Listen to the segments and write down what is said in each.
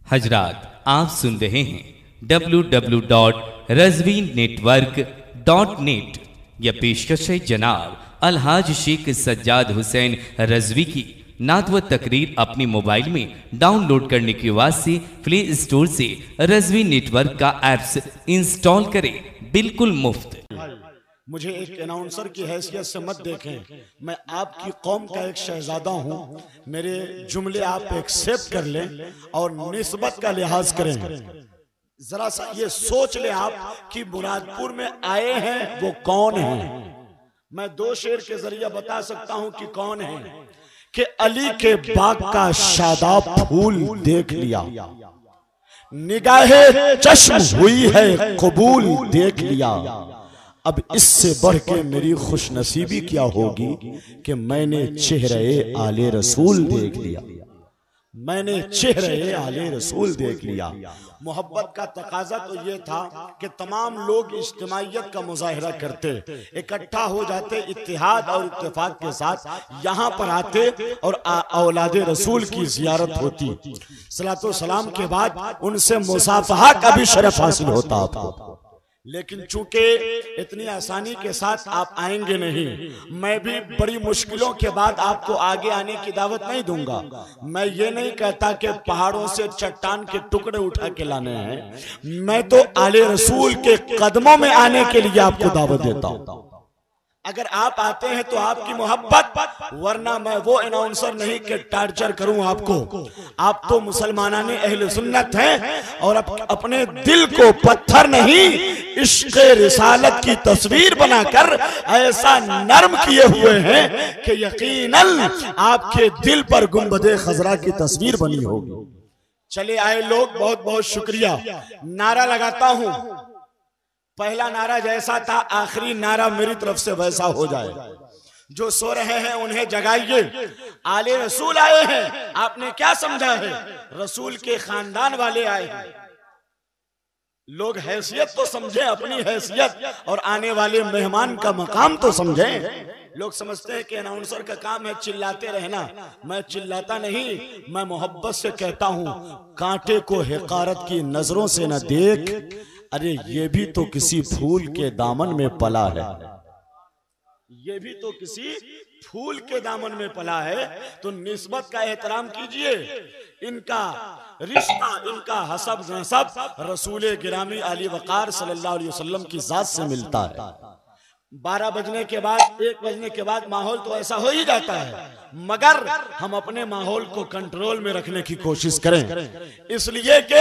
हजरात, आप सुन रहे हैं www.razvinetwork.net। यह पेशकश है जनाब अलहाज शेख सज्जाद हुसैन रजवी की नात व तकरीर अपने मोबाइल में डाउनलोड करने के वास्ते प्ले स्टोर से रजवी नेटवर्क का ऐप्स इंस्टॉल करें, बिल्कुल मुफ्त। मुझे एक अनाउंसर की हैसियत से मत देखें, मैं आपकी कौम का एक शहजादा हूं। मेरे जुमले आप एक्सेप्ट कर लें और निस्बत का लिहाज करें। जरा सा ये सोच ले आप कि मुरादपुर में आए हैं वो कौन है। मैं दो शेर के जरिए बता सकता हूं कि कौन है। कि अली के बाग का शादाब फूल देख लिया, निगाहे चश्म हुई है कबूल देख लिया। अब इससे बढ़ के मेरी खुशनसीबी क्या होगी कि मैंने चेहरे आले रसूल देख लिया, मैंने चेहरे आले रसूल देख लिया। मोहब्बत का तकाजा तो ये था कि तमाम लोग इज्तिमाइयत का मुजाहिरा करते, इकट्ठा हो जाते, इत्तिहाद और इत्तेफाक के साथ यहाँ पर आते और औलादे रसूल की जियारत होती। सलातो सलाम के बाद उनसे मुसाफहा का भी शरफ हासिल होता आपको। लेकिन चूंकि इतनी आसानी के साथ आप आएंगे नहीं, मैं भी बड़ी मुश्किलों के बाद आपको आगे आने की दावत नहीं दूंगा। मैं ये नहीं कहता कि पहाड़ों से चट्टान के टुकड़े उठा के लाने हैं, मैं तो आले रसूल के कदमों में आने के लिए आपको दावत देता हूं। अगर आप आते हैं तो आपकी मोहब्बत, वरना मैं वो अनाउंसर नहीं कि टार्चर करूं आपको। आप तो मुसलमानाने अहले सुन्नत हैं और अपने दिल को पत्थर नहीं इश्क़ रिसालत की तस्वीर बनाकर ऐसा नर्म किए हुए हैं कि यकीनन आपके दिल पर गुंबदे खजरा की तस्वीर बनी होगी। चले आए लोग, बहुत बहुत शुक्रिया। नारा लगाता हूं, पहला नारा जैसा था आखिरी नारा मेरी तरफ से वैसा हो जाए। जो सो रहे हैं उन्हें जगाइए, आले रसूल आए हैं। आपने क्या समझा है, रसूल के खानदान वाले आए हैं। लोग हैसियत तो समझे, अपनी हैसियत, और आने वाले मेहमान का मकाम तो समझे। लोग समझते हैं कि अनाउंसर का काम है चिल्लाते रहना। मैं चिल्लाता नहीं, मैं मोहब्बत से कहता हूं, कांटे को हिकारत की नजरों से न देख, अरे ये भी तो किसी फूल के दामन में पला है, ये भी तो किसी फूल के दामन में पला है। तो निस्बत का एहतराम कीजिए। इनका रिश्ता, इनका हसब नसब रसूल गिरामी अली वकार सल्लल्लाहु अलैहि वसल्लम की जात से मिलता है। 12 बजने के बाद, 1 बजने के बाद माहौल तो ऐसा हो ही जाता है, मगर हम अपने माहौल को कंट्रोल में रखने की कोशिश करें। इसलिए कि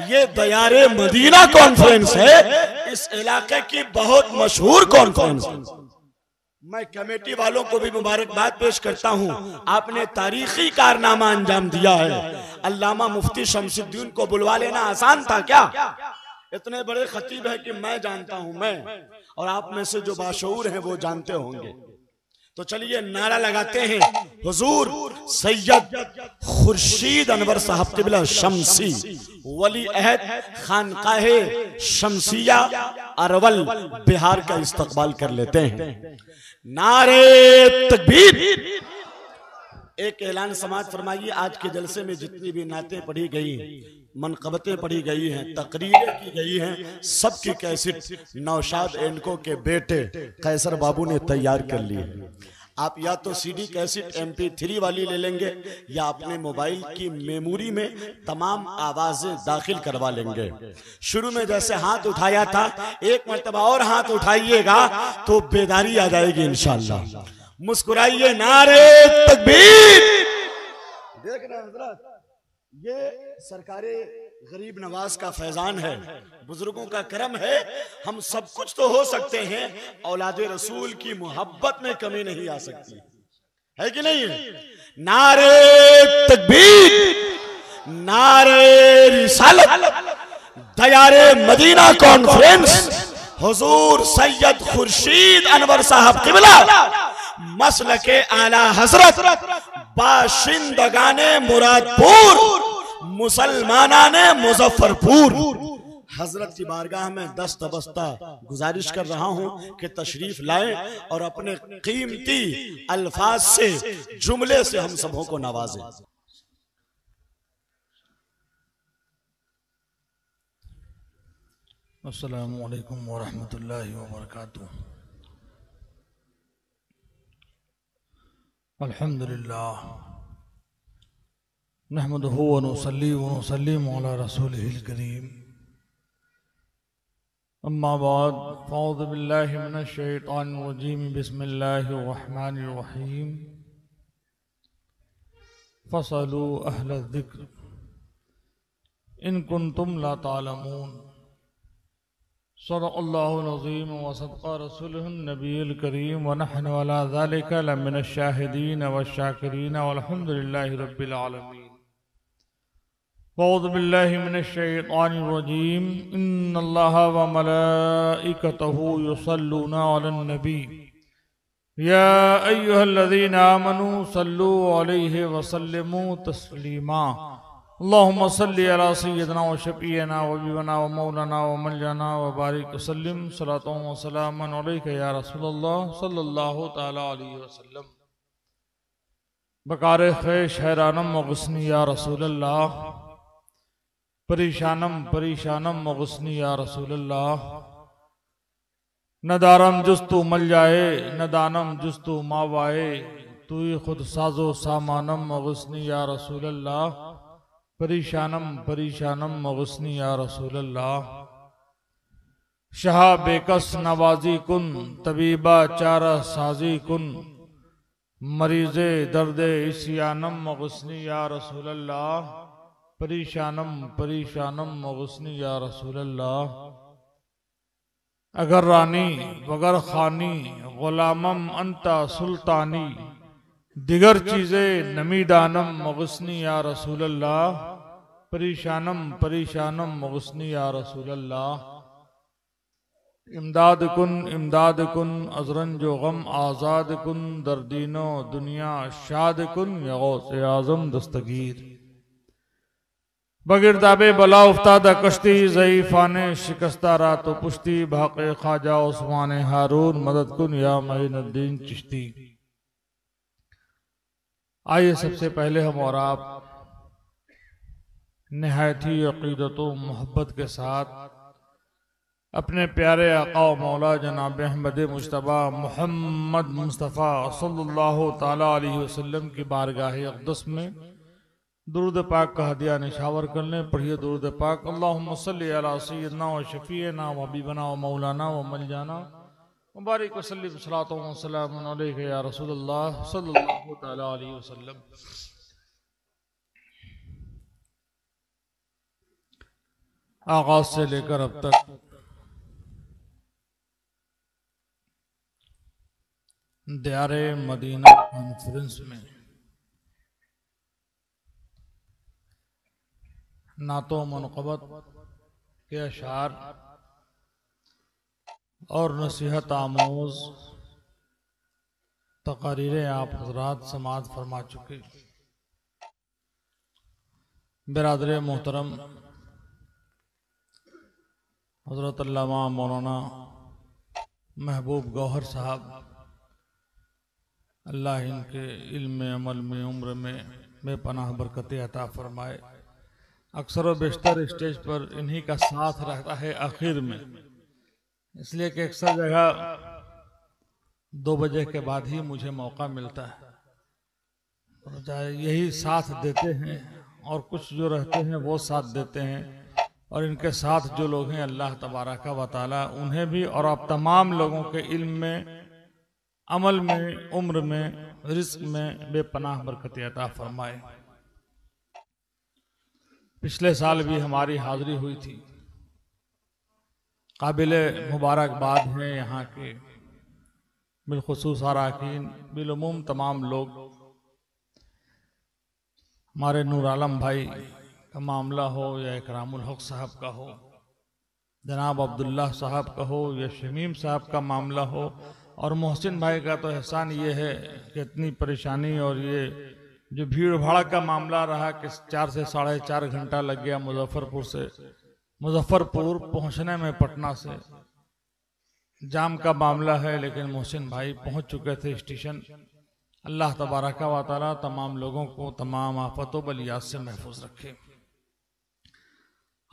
ये दयारे मदीना कॉन्फ्रेंस है, इस इलाके की बहुत मशहूर कॉन्फ्रेंस है। मैं कमेटी वालों को भी मुबारकबाद पेश करता हूं, आपने तारीखी कारनामा अंजाम दिया है। अल्लामा मुफ्ती शमसुद्दीन को बुलवा लेना आसान था क्या? इतने बड़े खतीब है कि मैं जानता हूं, मैं और आप में से जो बाशऊर हैं वो जानते होंगे। तो चलिए नारा लगाते हैं, हुजूर सैयद खुर्शीद अनवर साहब क़िबला शमसी वली अहद खानकाहे शमसिया अरवल बिहार का इस्तकबाल कर लेते हैं। नारे तकबीर। एक ऐलान समाज फरमाइए, आज के जलसे में जितनी भी नातें पढ़ी गई, मनकबतें पढ़ी गई हैं, तकरीरें की गई हैं, सबकी कैसेट नौशाद एंडको के बेटे कैसर बाबू ने तैयार कर ली है। आप या तो सीडी कैसेट MP3 वाली ले लेंगे या अपने मोबाइल की मेमोरी में तमाम आवाजें दाखिल करवा लेंगे। शुरू में जैसे हाथ उठाया था, एक मर्तबा और हाथ उठाइएगा तो बेदारी आ जाएगी इंशाअल्लाह। मुस्कुराइए, नारे तकबीर। देख रहे हैं हज़रात, ये सरकारे गरीब नवाज का फैजान है, बुजुर्गों का करम है। हम सब कुछ तो हो सकते हैं, औलादे रसूल की मोहब्बत में कमी नहीं आ सकती है कि नहीं? नारे तकबीर, नारे रिसालत, दयारे मदीना कॉन्फ्रेंस, हुजूर सैयद खुर्शीद अनवर साहब क़िबला मसलके आला हजरत बाशिंदगाने मुरादपुर मुसलमानाने मुजफ्फरपुर। हजरत की बारगाह में दस्तबस्ता गुजारिश कर रहा हूं कि तशरीफ लाएं और अपने कीमती अल्फाज से, जुमले से हम सबों को नवाजें। अस्सलामु अलैकुम वरहमतुल्लाहि वबरकातुह। अल्हम्दुलिल्लाह नहमदुहु व नुसल्ली व नुसल्लिमु अला रसूलिहिल करीम। अम्मा बाद फ़अऊज़ु बिल्लाहि मिनश शैतानिर रजीम। बिस्मिल्लाहिर रहमानिर रहीम। फ़स्अलू अहल ज़िक्र इन कुन्तुम ला तालमून। सदक़ल्लाहुल अज़ीम व सदक़ रसूलुहुन नबियुल करीम व नहनु अला ज़ालिका लमिनश शाहिदीन वश्शाकिरीन वल्हम्दुलिल्लाहि रब्बिल आलमीन। अऊज़ु बिल्लाहि मिनश शैतानिर रजीम। इन्नल्लाहा व मलाइकतहु युसल्लूना अलन नबी या अय्युहल्लज़ीना आमनू सल्लू अलैहि व सल्लिमू तस्लीमा। अल्लाहुम्मा सल्लि अला सय्यिदिना व शफ़ीना व हबीबना व मौलाना व मलजाना व बारिक वसल्लिम सलातन व सलामन अलैका या रसूलल्लाह सल्लल्लाहु तआला अलैहि वसल्लम। बकार खैश हैरानम व गुस्नी या रसूलल्लाह। परेशानम परेशानम व गुस्नी या रसूलल्लाह। नदारम जुस्तु मल जाए नदानम जुस्तु मावाए। तू ही खुद साजो सामानम व गुस्नी या रसूलल्लाह। परेशानम परेशानम मगुस्नी या रसूलल्लाह। शाह बेकस नवाजी कुन तबीबा चारा साजी कुन। मरीज़े दर्दे इसियानम मगुस्नी या रसूलल्लाह। परेशानम परेशानम मगुस्नी या रसूलल्लाह। अगर रानी वगर खानी गुलामम अंता सुल्तानी। दिगर चीज़े नमीदानम मगुस्नी या रसूलल्लाह। परेशानम परेशानम मगुस्नी या रसूलल्लाह। इमदाद कुन अजरंजो गम आज़ाद कुन। दर्दीनो दुनिया शाद कुन या गौसे आज़म दस्तगीर। बगिरदाबे बला उफ्तादा कश्ती ज़ईफ़ाने शिकस्ता रात पुश्ती। भाक़े ख्वाजा उस्मान हारून मदद कुन या मईनुद्दीन चिश्ती। आइए सबसे पहले हम और आप निहायत ही अक़ीदत व मोहब्बत के साथ अपने प्यारे आका व मौला जनाब अहमद मुज्तबा मोहम्मद मुस्तफ़ा सल्लल्लाहु ताला अलैहि वसल्लम की बारगाह अक़दस में दुरूद पाक का हदिया निशावर कर लें। पढ़िए दुरूद पाक। अल्लाहुम्मा सल्लि अला सय्यिदिना व शफ़ीना व हबीबना व मौलाना व मलजाना मुबारक वसल्लिम सलातो व सलामुन अलैका या रसूलल्लाह सल्लल्लाहु तआला अलैहि वसल्लम। आगाज से लेकर अब तक दियारे मदीना कॉन्फ्रेंस में नातो मनक़बत के अशार और नसीहत आमोज तक़रीरें आप हज़रात समाअत फरमा चुके। बिरादर मोहतरम हज़रत अल्लामा मौलाना महबूब गौहर साहब अल्लाह इनके इल्म अमल में उम्र में बेपनाह बरकतें अता फरमाए। अक्सर व बेशतर स्टेज पर इन्हीं का साथ रहता है आखिर में, इसलिए कि अक्सर जगह 2 बजे के बाद ही मुझे मौका मिलता है। यही साथ देते हैं और कुछ जो रहते हैं वो साथ देते हैं। और इनके साथ जो लोग हैं अल्लाह तबारक व तआला उन्हें भी और आप तमाम लोगों के इल्म में अमल में उम्र में रिज़्क़ में बेपनाह बरकतें अता फरमाए। पिछले साल भी हमारी हाज़िरी हुई थी। काबिल मुबारकबाद हैं यहाँ के बिलखुसूस अराकीन बिलुमूम तमाम लोग। हमारे नूर आलम भाई का मामला हो या इकरामुल हक साहब का हो, जनाब अब्दुल्ला साहब का हो या शमीम साहब का मामला हो, और मोहसिन भाई का तो एहसान ये है कि इतनी परेशानी और ये जो भीड़ भाड़ का मामला रहा कि 4 से 4.5 घंटा लग गया मुजफ्फरपुर पहुंचने में। पटना से जाम का मामला है, लेकिन मोहसिन भाई पहुंच चुके थे स्टेशन। अल्लाह तबारक व तआला तमाम लोगों को तमाम आफतों बलियात से महफूज रखे।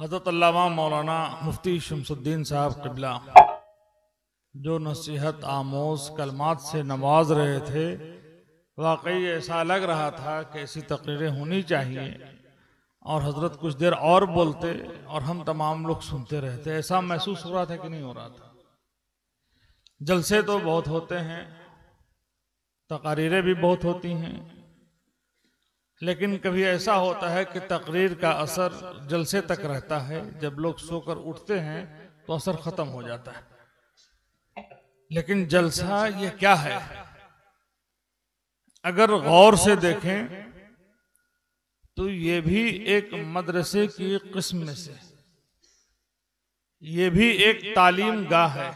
हज़रत अल्लामा मौलाना मुफ्ती शमसुद्दीन साहब क़िबला जो नसीहत आमोज कलमात से नवाज रहे थे, वाकई ऐसा लग रहा था कि ऐसी तकरीरें होनी चाहिए और हजरत कुछ देर और बोलते और हम तमाम लोग सुनते रहते। ऐसा महसूस हो रहा था कि नहीं हो रहा था। जलसे तो बहुत होते हैं, तकरीरें भी बहुत होती हैं, लेकिन कभी ऐसा होता है कि तकरीर का असर जलसे तक रहता है, जब लोग सोकर उठते हैं तो असर खत्म हो जाता है। लेकिन जलसा ये क्या है? अगर गौर से देखें तो ये भी एक मदरसे की किस्म में से, ये भी एक तालीम गाह है।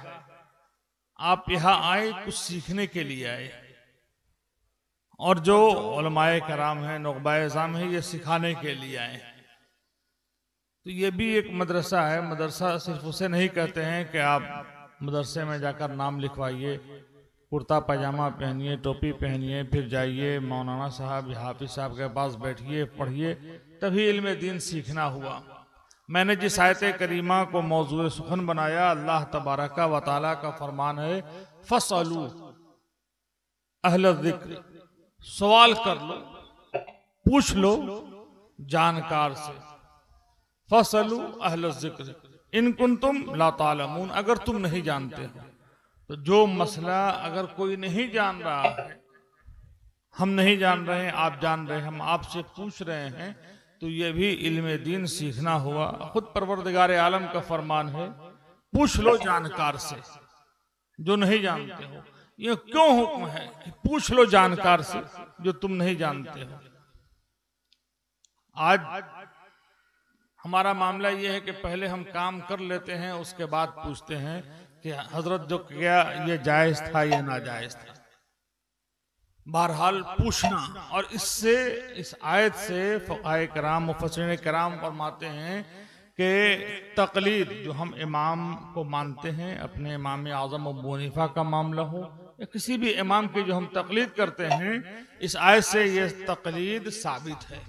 आप यहाँ आए कुछ सीखने के लिए आए, और जो उलमाए कराम हैं, नुक़बाए इज़ाम हैं, ये सिखाने के लिए आए। तो ये भी एक मदरसा है। मदरसा सिर्फ उसे नहीं कहते हैं कि आप मदरसे में जाकर नाम लिखवाइए, कुर्ता पैजामा पहनिए, टोपी पहनिए, फिर जाइए मौलाना साहब या हाफिज साहब के पास बैठिए, पढ़िए, तभी इल्म दीन सीखना हुआ। मैंने जिस आयत करीमा को मौजूद सुखन बनाया, अल्लाह तबारक व तआला का फरमान है, फसअलू अहल ज़िक्र, सवाल कर लो, पूछ लो जानकार से। फसअलू अहल ज़िक्र इन कुंतुम ला तालमून, अगर तुम नहीं जानते हो। तो जो मसला अगर कोई नहीं जान रहा है, हम नहीं जान रहे हैं, आप जान रहे हैं, हम आपसे पूछ रहे हैं, तो ये भी इल्म दीन सीखना हुआ। खुद परवरदिगार आलम का फरमान है, पूछ लो जानकार से जो नहीं जानते हो। ये क्यों हुक्म है कि पूछ लो जानकार से जो तुम नहीं जानते हो? आज हमारा मामला ये है कि पहले हम काम कर लेते हैं, उसके बाद पूछते हैं कि हजरत जो किया ये जायज था या नाजायज था। बहरहाल पूछना, और इससे, इस आयत से फ़क़हाए कराम, मुफ़स्सिरीन कराम फरमाते हैं कि तक़लीद, जो हम इमाम को मानते हैं, अपने इमाम आज़म अबू हनीफ़ा का मामला हो या किसी भी इमाम की जो हम तक़लीद करते हैं, इस आयत से ये तक़लीद साबित है।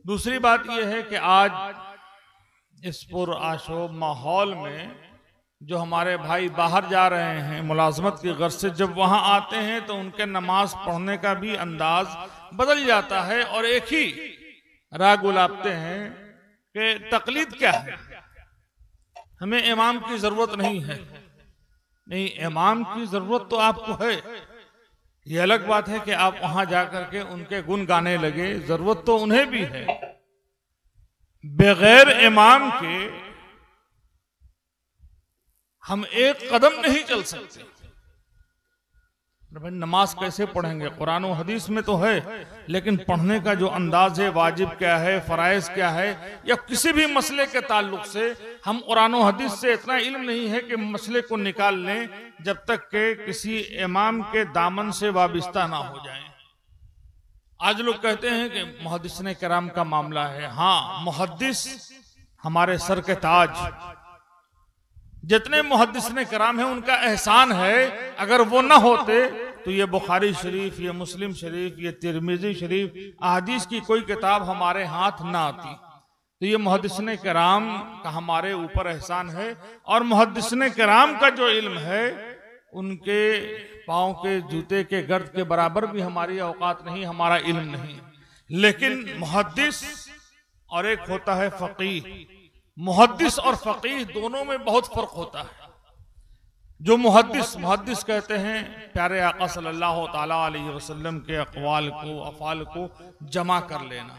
दूसरी बात यह है कि आज इस पुरआशोब माहौल में जो हमारे भाई बाहर जा रहे हैं मुलाजमत की गर्ज से, जब वहां आते हैं तो उनके नमाज पढ़ने का भी अंदाज बदल जाता है और एक ही राग गुलाबते हैं कि तकलीद क्या है, हमें इमाम की जरूरत नहीं है। नहीं, इमाम की जरूरत तो आपको है। ये अलग बात है कि आप वहां जाकर के उनके गुण गाने लगे, जरूरत तो उन्हें भी है। बगैर इमाम के हम एक कदम नहीं चल सकते। भाई नमाज कैसे पढ़ेंगे? कुरान और हदीस में तो है, लेकिन पढ़ने का जो अंदाज है, वाजिब क्या है, फराइज क्या है, या किसी भी मसले के ताल्लुक से हम कुरान और हदीस से इतना इल्म नहीं है कि मसले को निकाल लें जब तक के किसी इमाम के दामन से वाबिस्ता ना हो जाए। आज लोग कहते हैं कि मुहद्दिसीन किराम का मामला है। हाँ, मुहद्दिस हमारे सर के ताज, जितने मुहद्दिसीन किराम हैं उनका एहसान है। अगर वो ना होते तो ये बुखारी शरीफ, ये मुस्लिम शरीफ, ये तिरमिजी शरीफ, अहादीस की कोई किताब हमारे हाथ ना आती। तो ये मुहद्दिसीन किराम का हमारे ऊपर एहसान है। और मुहद्दिसीन किराम का जो इल्म है, उनके पाँव के जूते के गर्द के बराबर भी हमारी औकात नहीं, हमारा इल्म नहीं। लेकिन मुहद्दिस और एक होता है फकीह। मुहद्दिस और फकीह दोनों में बहुत फर्क होता है। जो मुहद्दिस कहते हैं प्यारे आका सल्लल्लाहु ताला अलैहि वसल्लम के अक़वाल को, अफ़ाल को जमा कर लेना,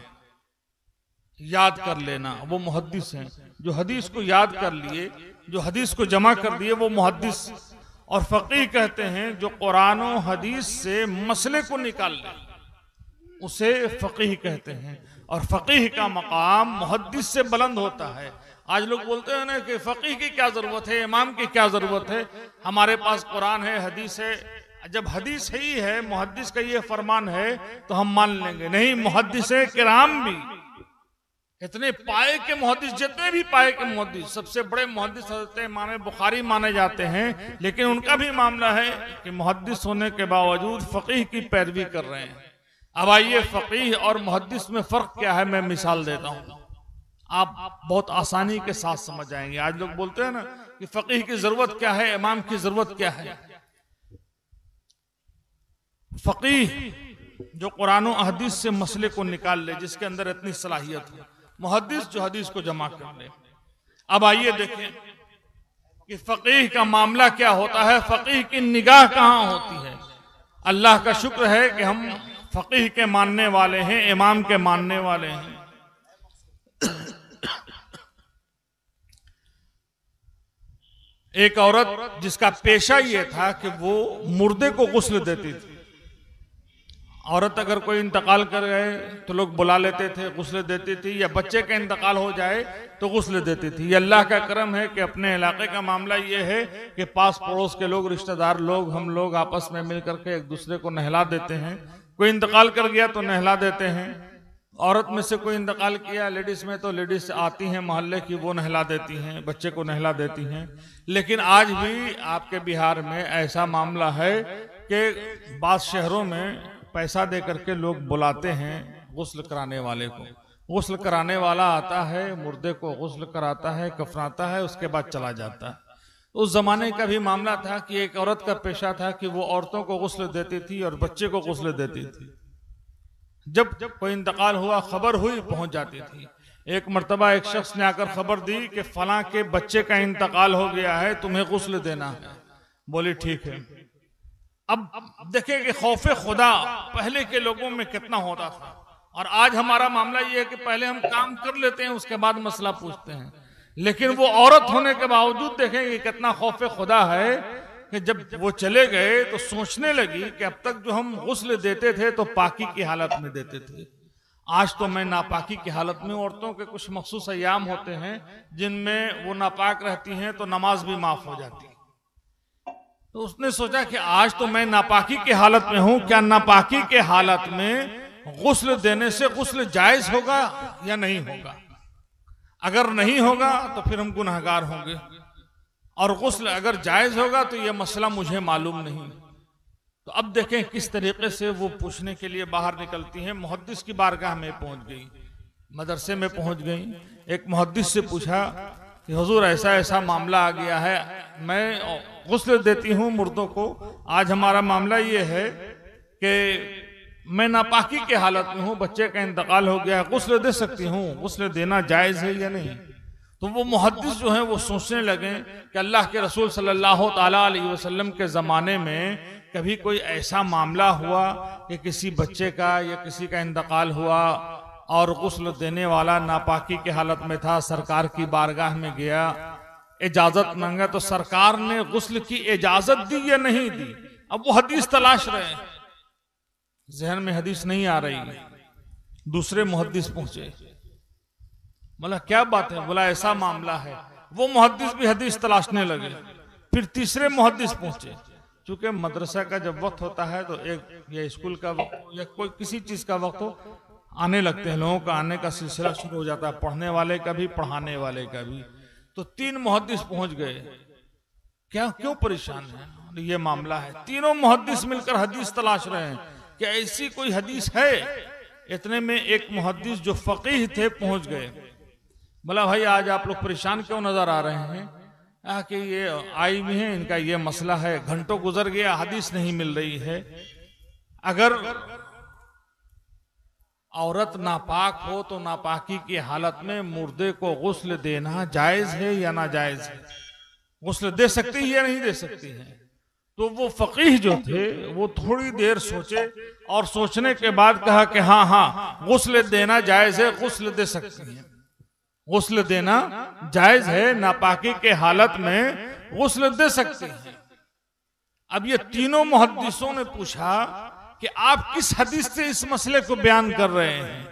याद कर लेना, वो मुहद्दिस हैं। जो हदीस को याद कर लिए, जो हदीस को जमा कर दिए, वो मुहद्दिस। और फकीह कहते हैं जो कुरान और हदीस से मसले को निकाल ले, उसे फकीह कहते हैं। और फकीह का मकाम मुहद्दिस से बुलंद होता है। आज लोग बोलते हैं ना कि फकीह की क्या जरूरत है, इमाम की क्या जरूरत है, हमारे पास कुरान है, हदीस है। जब हदीस ही है, मुहद्दिस का ये फरमान है, तो हम मान लेंगे। नहीं, मुहद्दिसीन किराम भी इतने पाए के मुहद्दिस, जितने भी पाए के मुहद्दिस, सबसे बड़े मुहद्दिस हज़रत इमाम बुखारी माने जाते हैं, लेकिन उनका भी मामला है कि मुहद्दिस होने के बावजूद फकीह की पैरवी कर रहे हैं। अब आइए फकीह और मुहद्दिस में फर्क क्या है, मैं मिसाल देता हूँ। आप बहुत आसानी के साथ समझ जाएंगे। आज लोग बोलते हैं ना कि फकीह की जरूरत क्या है, इमाम की जरूरत क्या है। फकीह जो कुरान और हदीस से मसले को निकाल ले, जिसके अंदर इतनी सलाहियत हो, मुहद्दिस जो हदीस को जमा कर ले। अब आइए देखें कि फकीह का मामला क्या होता है, फकीह की निगाह कहां होती है। अल्लाह का शुक्र है कि हम फकीह के मानने वाले हैं, इमाम के मानने वाले हैं। एक औरत जिसका पेशा ये था कि वो मुर्दे को गुस्ल देती थी। औरत अगर कोई इंतकाल कर गए तो लोग बुला लेते थे, गुस्ल देती थी, या बच्चे का इंतकाल हो जाए तो गुस्ल देती थी। ये अल्लाह का करम है कि अपने इलाके का मामला ये है कि पास पड़ोस के लोग, रिश्तेदार लोग, हम लोग आपस में मिल करके एक दूसरे को नहला देते हैं। कोई इंतकाल कर गया तो नहला देते हैं। औरत में से कोई इंतकाल किया लेडीज में, तो लेडीज आती हैं मोहल्ले की, वो नहला देती हैं, बच्चे को नहला देती हैं। लेकिन आज भी आपके बिहार में ऐसा मामला है कि बाद शहरों में पैसा दे करके लोग बुलाते हैं गुस्ल कराने वाले को। गुस्ल कराने वाला आता है, मुर्दे को गुस्ल कराता है, कफनाता है, उसके बाद चला जाता है। उस जमाने का भी मामला था कि एक औरत का पेशा था कि वो औरतों को गुस्ल देती थी और बच्चे को गुस्ल देती थी। जब कोई इंतकाल हुआ, खबर हुई, पहुंच जाती थी। एक मर्तबा एक शख्स ने आकर खबर दी कि फलां के बच्चे का इंतकाल हो गया है, तुम्हें गुस्ल देना है। बोली ठीक है। अब देखें कि खौफे खुदा पहले के लोगों में कितना होता था, और आज हमारा मामला ये है कि पहले हम काम कर लेते हैं, उसके बाद मसला पूछते हैं। लेकिन वो औरत होने के बावजूद देखें कि कितना खौफे खुदा है कि जब वो चले गए तो सोचने लगी कि अब तक जो हम गुस्ल देते थे तो पाकी की हालत में देते थे, आज तो मैं नापाकी की हालत में। औरतों के कुछ मखसूस अय्याम होते हैं जिनमें वो नापाक रहती हैं तो नमाज भी माफ हो जाती है। तो उसने सोचा कि आज तो मैं नापाकी की हालत में हूं, क्या नापाकी के हालत में गुस्ल देने से गुस्ल जायज होगा या नहीं होगा। अगर नहीं होगा तो फिर हम गुनहगार होंगे, और गुस्ल अगर जायज होगा तो यह मसला मुझे मालूम नहीं। तो अब देखें किस तरीके से वो पूछने के लिए बाहर निकलती हैं। मुहद्दिस की बारगाह में पहुंच गई, मदरसे में पहुंच गई। एक मुहद्दिस से पूछा कि हुजूर ऐसा ऐसा मामला आ गया है, मैं गुस्ल देती हूँ मुर्दों को, आज हमारा मामला ये है कि मैं नापाकी के हालत में हूँ, बच्चे का इंतकाल हो गया है, गुस्ल दे सकती हूँ, गुस्ल देना जायज है या नहीं। तो वो मुहद्दिस जो है वो सोचने लगे कि अल्लाह के रसूल सल्लल्लाहु ताला अलैहि वसल्लम के ज़माने में कभी कोई ऐसा मामला हुआ कि किसी बच्चे का या किसी का इंतकाल हुआ और गुस्ल देने वाला नापाकी की हालत में था, सरकार की बारगाह में गया, इजाजत मांगा, तो सरकार ने गुस्ल की इजाजत दी या नहीं दी। अब वो हदीस तलाश रहे हैं, जहन में हदीस नहीं आ रही। दूसरे मुहद्दिस पहुंचे, बोला क्या बात है, बोला ऐसा मामला है। वो मुहद्दिस भी हदीस तलाशने लगे। फिर तीसरे मुहद्दिस पहुंचे। चूंकि मदरसा का जब वक्त होता है तो एक या स्कूल का वक्त या कोई किसी चीज का वक्त हो, आने लगते हैं, लोगों का आने का सिलसिला शुरू हो जाता है, पढ़ने वाले का भी, पढ़ाने वाले का भी। तो 3 मुहद्दिस पहुंच गए। क्या क्यों परेशान है, ये मामला है। तीनों मुहद्दिस मिलकर हदीस तलाश रहे हैं कि ऐसी कोई हदीस है। इतने में एक मुहद्दिस जो फकीह थे पहुंच गए। बोला भाई आज आप लोग परेशान क्यों नजर आ रहे हैं? कि ये आई भी है, इनका ये मसला है, घंटों गुजर गया, हदीस नहीं मिल रही है। अगर औरत नापाक हो तो नापाकी की हालत में मुर्दे को गुस्ल देना जायज है या नाजायज है? गुस्ल दे सकती है या नहीं दे सकती है? तो वो फकीह जो थे वो थोड़ी देर सोचे और सोचने के बाद कहा कि हाँ हाँ गुस्ल देना जायज है, गुस्ल दे सकती है, गुस्ल देना जायज है, नापाकी के हालत में गुस्ल दे सकती है। अब ये तीनों मुहद्दिसों ने पूछा कि आप किस हदीस से इस मसले को बयान कर रहे हैं?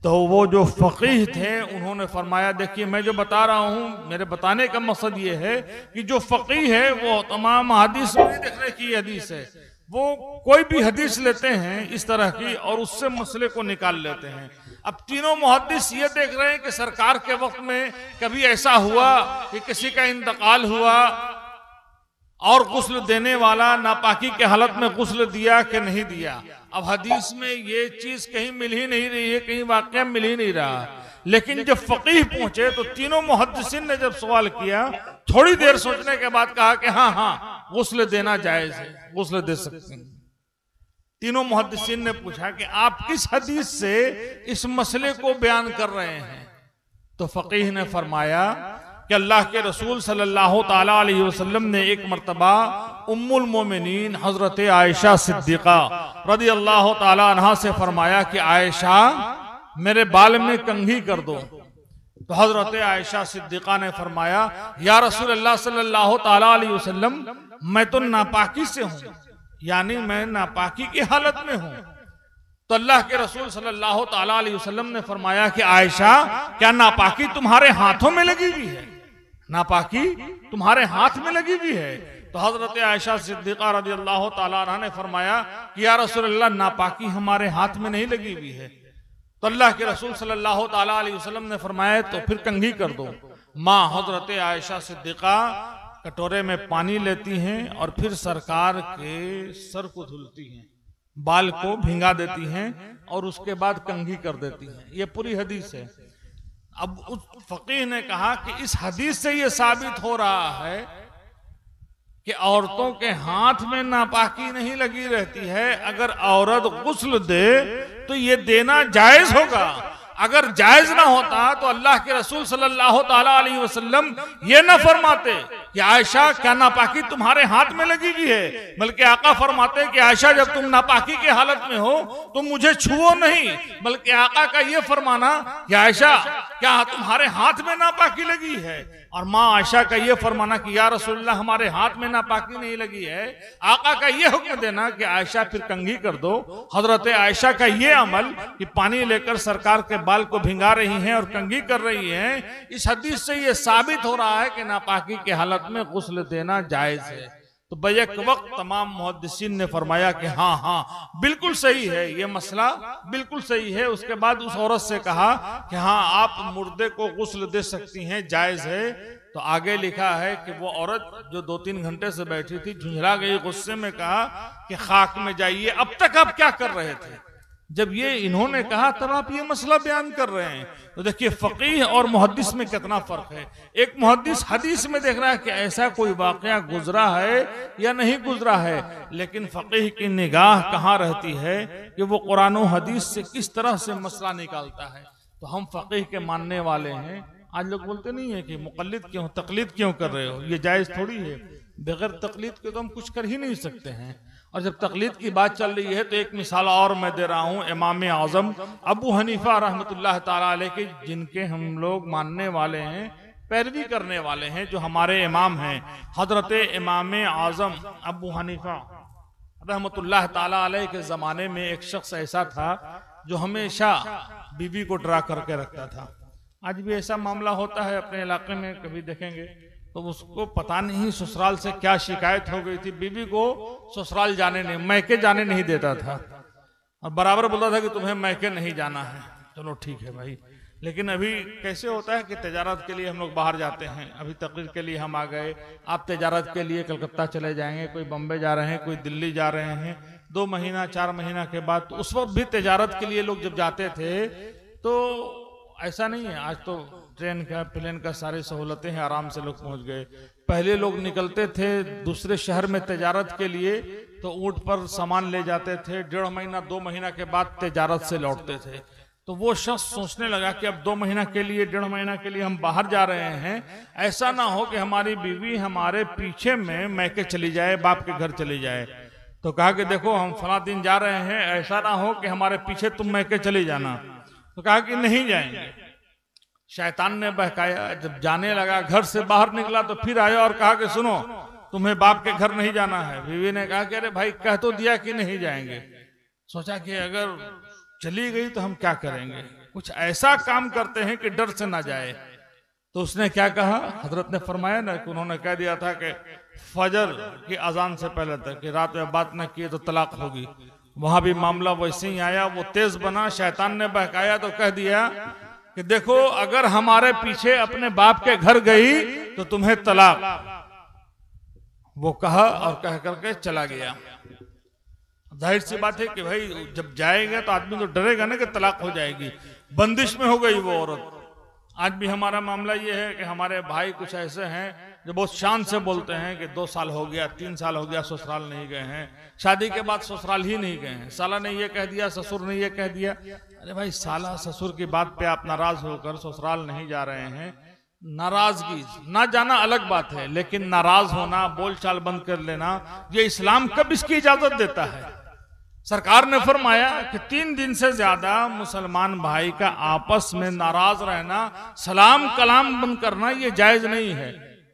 तो वो जो फकीह थे उन्होंने फरमाया देखिए मैं जो बता रहा हूं, मेरे बताने का मकसद ये है कि जो फकीह है वो तमाम हदीस नहीं देखने की हदीस है, वो कोई भी हदीस लेते हैं इस तरह की और उससे मसले को निकाल लेते हैं। अब तीनों मुहद्दिस ये देख रहे हैं कि सरकार के वक्त में कभी ऐसा हुआ कि किसी का इंतकाल हुआ और गुस्ल देने वाला नापाकी के हालत में गुस्ल दिया कि नहीं दिया। अब हदीस में ये चीज कहीं मिल ही नहीं रही है, कहीं वाकया मिल ही नहीं रहा। लेकिन जब फकीह पहुंचे तो तीनों मुहद्दिसीन ने जब सवाल किया, थोड़ी देर सोचने के बाद कहा कि हाँ हाँ गुस्ल देना जायज है, गुस्ल दे सकते हैं। तीनों मुहद्दिसीन ने पूछा कि आप किस हदीस से इस मसले को बयान कर रहे हैं? तो फकीह ने फरमाया कि अल्लाह के रसूल सल्लल्लाहु ताला अलैहि वसल्लम ने एक मर्तबा उम्मुल मोमिनीन हजरत आयशा सिद्दीका रदी अल्लाह ताला अन्हा से फरमाया कि आयशा मेरे बाल में कंघी कर दो। तो हजरत आयशा सिद्दीका ने फरमाया या रसूल अल्लाह सल्लल्लाहु ताला अलैहि वसल्लम मैं तो नापाकी से हूं, यानी मैं नापाकी की हालत में हूं। तो अल्लाह के रसूल सल्लल्लाहु ताला अलैहि वसल्लम ने फरमाया कि आयशा क्या नापाकी तुम्हारे हाथों में लगी हुई है? नापाकी तुम्हारे हाथ में लगी हुई है? तो हजरत आयशा सिद्दीका रज़ी अल्लाह ताला अन्हा ने फरमाया कि या रसूल अल्लाह नापाकी हमारे हाथ में नहीं लगी हुई है। तो अल्लाह के रसूल सल्लल्लाहु ताला अलैहि वसल्लम ने फरमाया तो फिर कंघी कर दो। माँ हजरत आयशा सिद्दीका कटोरे में पानी लेती हैं और फिर सरकार के सर को धुलती हैं, बाल को भिंगा देती हैं और उसके बाद कंघी कर देती हैं। ये पूरी हदीस है। अब उस फकीह ने कहा कि इस हदीस से ये साबित हो रहा है कि औरतों के हाथ में नापाकी नहीं लगी रहती है। अगर औरत गुस्ल दे तो ये देना जायज होगा। अगर जायज ना होता तो अल्लाह के रसूल सल्लल्लाहु ताला अलैहि वसल्लम ये न फरमाते कि आयशा क्या नापाकी तुम्हारे हाथ में लगी हुई है, बल्कि आका फरमाते कि आयशा जब तुम नापाकी की हालत में हो तो मुझे छुओ नहीं। बल्कि आका का ये फरमाना कि आयशा क्या तुम्हारे हाथ में नापाकी लगी है, और माँ आयशा का ये फरमाना कि या रसूलल्लाह हमारे हाथ में नापाकी नहीं लगी है। आका का ये हुक्म देना कि आयशा फिर कंघी कर दो। हजरत आयशा का ये अमल कि पानी लेकर सरकार के बाल को भिंगा रही हैं और कंघी कर रही हैं, इस हदीस से ये साबित हो रहा है कि नापाकी की हालत में गुस्ल देना जायज है। तो बैक वक्त तमाम मुहद्दिसीन ने फरमाया कि हाँ हाँ बिल्कुल सही है, ये मसला बिल्कुल सही है। उसके बाद उस औरत से कहा कि हाँ आप मुर्दे को गुस्ल दे सकती हैं, जायज है। तो आगे लिखा है कि वो औरत जो 2-3 घंटे से बैठी थी झुंझला गई, गुस्से में कहा कि खाक में जाइए, अब तक आप क्या कर रहे थे? जब ये इन्होंने कहा तब आप ये मसला बयान कर रहे हैं। तो देखिए फकीह और मुहद्दिस में कितना फर्क है। एक मुहद्दिस हदीस में देख रहा है कि ऐसा कोई वाकया गुजरा है या नहीं गुजरा है, लेकिन फकीह की निगाह कहाँ रहती है कि वो कुरान और हदीस से किस तरह से मसला निकालता है। तो हम फकीह के मानने वाले हैं। आज लोग बोलते नहीं है कि मुकल्लिद क्यों, तकलीद क्यों कर रहे हो, ये जायज थोड़ी है। बगैर तकलीद के तो हम कुछ कर ही नहीं सकते हैं। और जब तकलीद की बात चल रही है तो एक मिसाल और मैं दे रहा हूँ इमाम आजम अबू हनीफा रहमतुल्लाह ताला अलैह के, जिनके हम लोग मानने वाले हैं, पैरवी करने वाले हैं, जो हमारे इमाम हैं हजरत इमाम आजम अबू हनीफा रहमतुल्लाह ताला अलैह के जमाने में एक शख्स ऐसा था जो हमेशा बीवी को डरा करके रखता था। आज भी ऐसा मामला होता है अपने इलाके में, कभी देखेंगे तो उसको पता नहीं ससुराल से क्या शिकायत हो गई थी, बीवी को ससुराल जाने नहीं, मैके जाने नहीं देता था और बराबर बोलता था कि तुम्हें मैके नहीं जाना है। चलो ठीक है भाई, लेकिन अभी कैसे होता है कि तजारत के लिए हम लोग बाहर जाते हैं। अभी तकरीर के लिए हम आ गए, आप तजारत के लिए कलकत्ता चले जाएंगे, कोई बम्बे जा रहे हैं, कोई दिल्ली जा रहे हैं, 2 महीना 4 महीना के बाद। तो उस वक्त भी तजारत के लिए लोग जब जाते थे तो ऐसा नहीं है, आज तो ट्रेन का प्लेन का सारी सहूलतें हैं, आराम से लोग पहुंच गए। पहले लोग निकलते थे दूसरे शहर में तजारत के लिए तो ऊंट पर सामान ले जाते थे, 1.5 महीना 2 महीना के बाद तजारत से लौटते थे। तो वो शख्स सोचने लगा कि अब 2 महीना के लिए 1.5 महीना के लिए हम बाहर जा रहे हैं, ऐसा ना हो कि हमारी बीवी हमारे पीछे में मैके चली जाए, बाप के घर चली जाए। तो कहा कि देखो हम फला दिन जा रहे हैं, ऐसा ना हो कि हमारे पीछे तुम मैके चली जाना। तो कहा कि नहीं जाएंगे। शैतान ने बहकाया, जब जाने लगा घर से बाहर निकला तो फिर आया और कहा कि सुनो तुम्हें बाप के घर नहीं जाना है। बीवी ने कहा कि अरे भाई कह तो दिया कि नहीं जाएंगे। सोचा कि अगर चली गई तो हम क्या करेंगे, कुछ ऐसा काम करते हैं कि डर से ना जाए। तो उसने क्या कहा, हजरत ने फरमाया ना कि उन्होंने कह दिया था कि फजर की अजान से पहले तक कि रात में बात न किए तो तलाक होगी। वहां भी मामला वैसे ही आया, वो तेज बना, शैतान ने बहकाया तो कह दिया कि देखो अगर हमारे पीछे अपने बाप के घर गई तो तुम्हें तलाक। वो कहा और कह करके चला गया। जाहिर सी बात है कि भाई जब जाएगा तो आदमी तो डरेगा ना कि तलाक हो जाएगी। बंदिश में हो गई वो औरत। आज भी हमारा मामला ये है कि हमारे भाई कुछ ऐसे हैं जो बहुत शान से बोलते हैं कि 2 साल हो गया, 3 साल हो गया ससुराल नहीं गए हैं, शादी के बाद ससुराल ही नहीं गए हैं, साला ने ये कह दिया, ससुर ने ये कह दिया। अरे भाई, साला ससुर की बात पे आप नाराज होकर ससुराल नहीं जा रहे हैं। नाराजगी ना जाना अलग बात है, लेकिन नाराज होना, बोलचाल बंद कर लेना, ये इस्लाम कब इसकी इजाजत देता है? सरकार ने फरमाया कि 3 दिन से ज्यादा मुसलमान भाई का आपस में नाराज रहना, सलाम कलाम बंद करना, ये जायज नहीं है।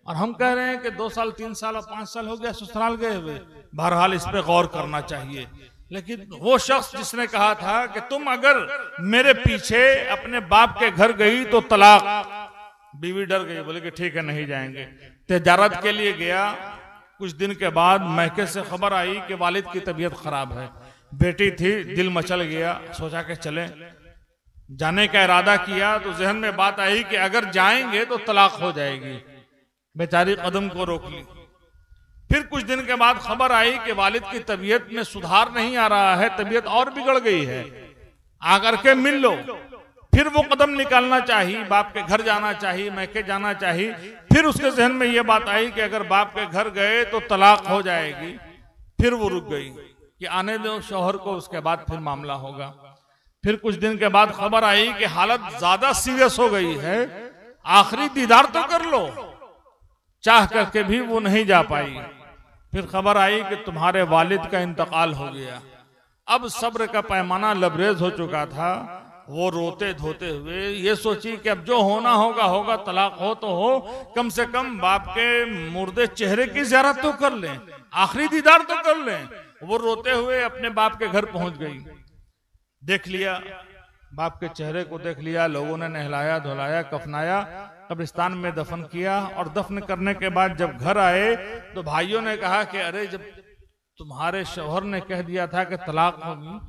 और हम कह रहे हैं कि 2 साल 3 साल और 5 साल हो गया ससुराल गए हुए। बहरहाल इस पे गौर करना चाहिए। लेकिन वो शख्स जिसने कहा था कि तुम अगर मेरे पीछे अपने बाप के घर गई तो तलाक, बीवी डर गई, बोले कि ठीक है नहीं जाएंगे। तिजारत के लिए गया, कुछ दिन के बाद महके से खबर आई कि वालिद की तबीयत खराब है। बेटी थी, दिल मचल गया, सोचा कि चले। जाने का इरादा किया तो जहन में बात आई कि अगर जाएंगे तो तलाक हो जाएगी। बेचारी कदम को रोक ली। फिर कुछ दिन के बाद खबर आई कि वालिद की तबीयत में सुधार नहीं आ रहा है, तबीयत और बिगड़ गई है, आकर के मिल लो। फिर वो कदम निकालना चाहिए, बाप के घर जाना चाहिए, मैके जाना चाहिए। फिर उसके जहन में ये बात आई कि अगर बाप के घर गए तो तलाक हो जाएगी। फिर वो रुक गई कि आने दो शौहर को, उसके बाद फिर मामला होगा। फिर कुछ दिन के बाद खबर आई कि हालत ज्यादा सीरियस हो गई है, आखिरी दीदार तो कर लो। चाह करके भी वो नहीं जा पाई। फिर खबर आई कि तुम्हारे वालिद का इंतकाल हो गया। अब सब्र का पैमाना लबरेज हो चुका था। वो रोते धोते हुए ये सोची कि अब जो होना होगा होगा, तलाक हो तो हो, कम से कम बाप के मुर्दे चेहरे की ज़ियारत तो कर लें, आखिरी दीदार तो कर लें। वो रोते हुए अपने बाप के घर पहुंच गई। देख लिया, बाप के चेहरे को देख लिया। लोगों ने नहलाया धुलाया, कफनाया, कब्रिस्तान में दफन किया। और दफन करने के बाद जब घर आए तो भाइयों ने कहा कि अरे, जब तुम्हारे शौहर ने कह दिया था कि तलाक होगी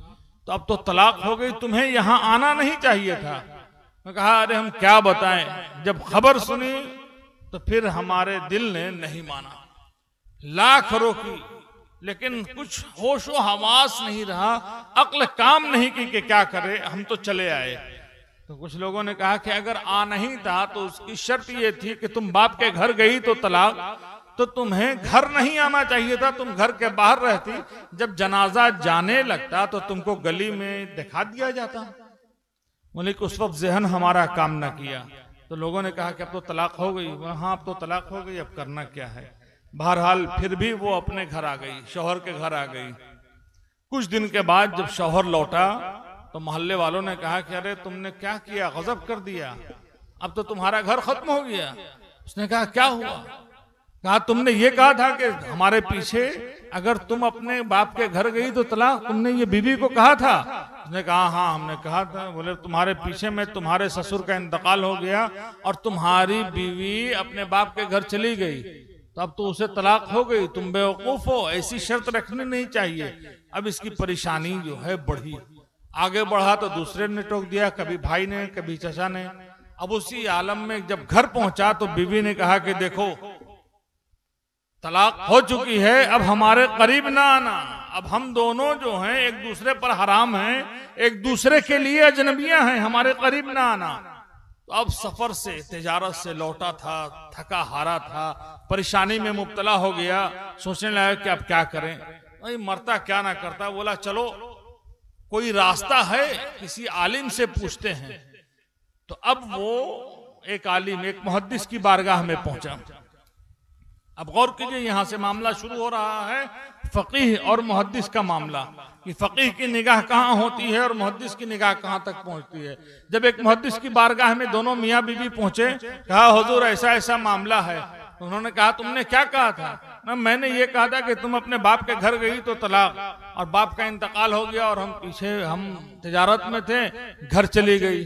तो अब तो तलाक हो गई, तुम्हें यहाँ आना नहीं चाहिए था। मैं कहा अरे हम क्या बताएं, जब खबर सुनी तो फिर हमारे दिल ने नहीं माना। लाख रोकी, लेकिन कुछ होशो हवास नहीं रहा, अक्ल काम नहीं की कि क्या करे, हम तो चले आए। तो कुछ लोगों ने कहा कि अगर आ नहीं था तो उसकी शर्त ये थी कि तुम बाप के घर गई तो तलाक, तो तुम्हें घर नहीं आना चाहिए था, तुम घर के बाहर रहती। जब जनाजा जाने लगता तो तुमको गली में दिखा दिया जाता। बोले कि उस वक्त जहन हमारा काम ना किया। तो लोगों ने कहा कि अब तो तलाक हो गई। हाँ, अब तो तलाक हो गई, अब करना क्या है। बहरहाल फिर भी वो अपने घर आ गई, शौहर के घर आ गई। कुछ दिन के बाद जब शौहर लौटा तो मोहल्ले वालों ने कहा कि अरे तुमने क्या किया, गजब कर दिया, अब तो तुम्हारा घर खत्म हो गया। उसने कहा क्या हुआ? कहा तुमने ये कहा था कि हमारे पीछे अगर तुम अपने बाप के घर गई तो तलाक, तुमने ये बीवी को कहा था? उसने कहा हाँ हमने कहा था। बोले तुम्हारे पीछे में तुम्हारे ससुर का इंतकाल हो गया और तुम्हारी बीवी अपने बाप के घर चली गई, तो अब तो उसे तलाक हो गई, तुम बेवकूफ हो, ऐसी शर्त रखनी नहीं चाहिए। अब इसकी परेशानी जो है बढ़ी, आगे बढ़ा तो दूसरे ने टोक दिया, कभी भाई ने कभी चचा ने। अब उसी आलम में जब घर पहुंचा तो बीवी ने कहा कि देखो तलाक हो चुकी है, अब हमारे करीब ना आना, अब हम दोनों जो हैं एक दूसरे पर हराम हैं, एक दूसरे के लिए अजनबियां हैं, हमारे करीब ना आना। तो अब सफर से तिजारत से लौटा था, थका हारा था, परेशानी में मुब्तला हो गया, सोचने लगा कि अब क्या करें, भाई मरता क्या ना करता। बोला चलो कोई रास्ता है, किसी आलिम से पूछते हैं। तो अब वो एक आलिम, एक मुहद्दिस की बारगाह में पहुंचा। अब गौर कीजिए, यहां से मामला शुरू हो रहा है फकीह और मुहद्दिस का मामला, कि फकीह की निगाह कहाँ होती है और मुहद्दिस की निगाह कहाँ तक पहुंचती है। जब एक मुहद्दिस की बारगाह में दोनों मियाँ बीवी पहुंचे, कहा हुजूर ऐसा ऐसा मामला है। तो उन्होंने कहा तुमने क्या कहा था? ना मैंने ये कहा था कि तुम अपने बाप के घर गई तो तलाक, और बाप का इंतकाल हो गया और हम तिजारत में थे, घर चली गई।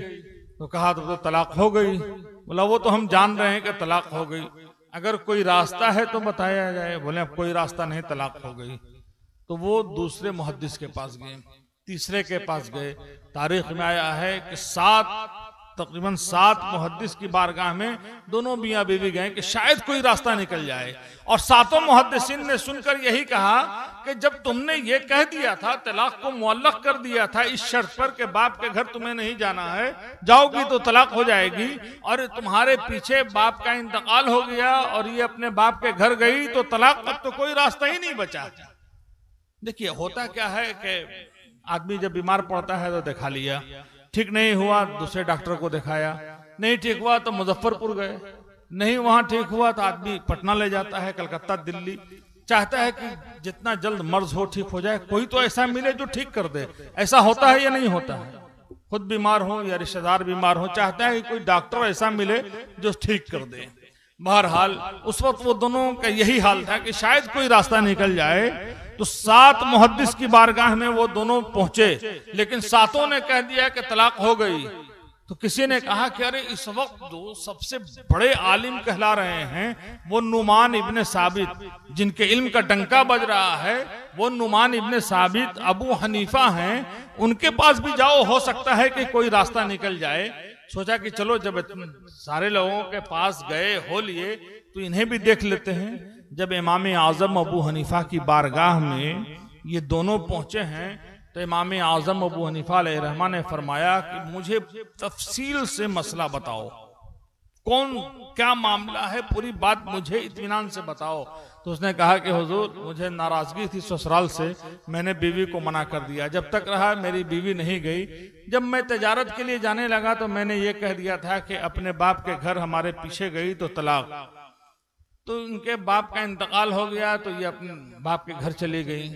तो कहा तो तलाक हो गई। बोला वो तो हम जान रहे हैं कि तलाक हो गई, अगर कोई रास्ता है तो बताया जाए। बोले अब कोई रास्ता नहीं, तलाक हो गई। तो वो दूसरे मुहद्दिस के पास गए, तीसरे के पास गए। तारीख में आया है कि 7 तकरीबन 7 मुहद्दिस की बारगाह में दोनों मियाँ बीवी गए कि शायद कोई रास्ता निकल जाए। और 7 मुहद्दिसीन ने सुनकर यही कहा कि जब तुमने ये कह दिया था, तलाक को मुअल्लक कर दिया था इस शर्त पर कि बाप के घर तुम्हें नहीं जाना है, जाओगी तो तलाक हो जाएगी, और तुम्हारे पीछे बाप का इंतकाल हो गया और ये अपने बाप के घर गई तो तलाक, अब तो कोई रास्ता ही नहीं बचा। देखिए होता क्या है कि आदमी जब बीमार पड़ता है तो दिखा लिया, ठीक नहीं हुआ दूसरे डॉक्टर को दिखाया, नहीं ठीक हुआ तो मुजफ्फरपुर गए, नहीं वहां ठीक हुआ तो आदमी पटना ले जाता है, कलकत्ता, दिल्ली, चाहता है कि जितना जल्द मर्ज हो ठीक हो जाए, कोई तो ऐसा मिले जो ठीक कर दे। ऐसा होता है या नहीं होता है? खुद बीमार हो या रिश्तेदार बीमार हो, चाहता है कि कोई डॉक्टर ऐसा मिले जो ठीक कर दे। बहरहाल उस वक्त वो दोनों का यही हाल था कि शायद कोई रास्ता निकल जाए। तो 7 मुहद्दिस की बारगाह में वो दोनों पहुंचे, लेकिन 7 ने कह दिया कि तलाक हो गई। तो किसी ने कहा कि अरे इस वक्त जो सबसे बड़े आलिम कहला रहे हैं वो नुमान इब्ने साबित, जिनके इल्म का डंका बज रहा है, वो नुमान इब्ने साबित अबू हनीफा हैं, उनके पास भी जाओ, हो सकता है कि कोई रास्ता निकल जाए। सोचा कि चलो जब सारे लोगों के पास गए हो लिए तो इन्हें भी देख लेते हैं। जब इमाम आजम अबू हनीफा की बारगाह में ये दोनों पहुंचे हैं तो इमाम आजम अबू हनीफा अलैहिर्रहमा ने फरमाया कि मुझे तफसील से मसला बताओ, कौन क्या मामला है, पूरी बात मुझे इत्मीनान से बताओ। तो उसने कहा कि हुजूर मुझे नाराजगी थी ससुराल से, मैंने बीवी को मना कर दिया, जब तक रहा मेरी बीवी नहीं गई। जब मैं तजारत के लिए जाने लगा तो मैंने ये कह दिया था कि अपने बाप के घर हमारे पीछे गई तो तलाक, तो इनके बाप का इंतकाल हो गया तो ये अपने बाप के घर चली गई।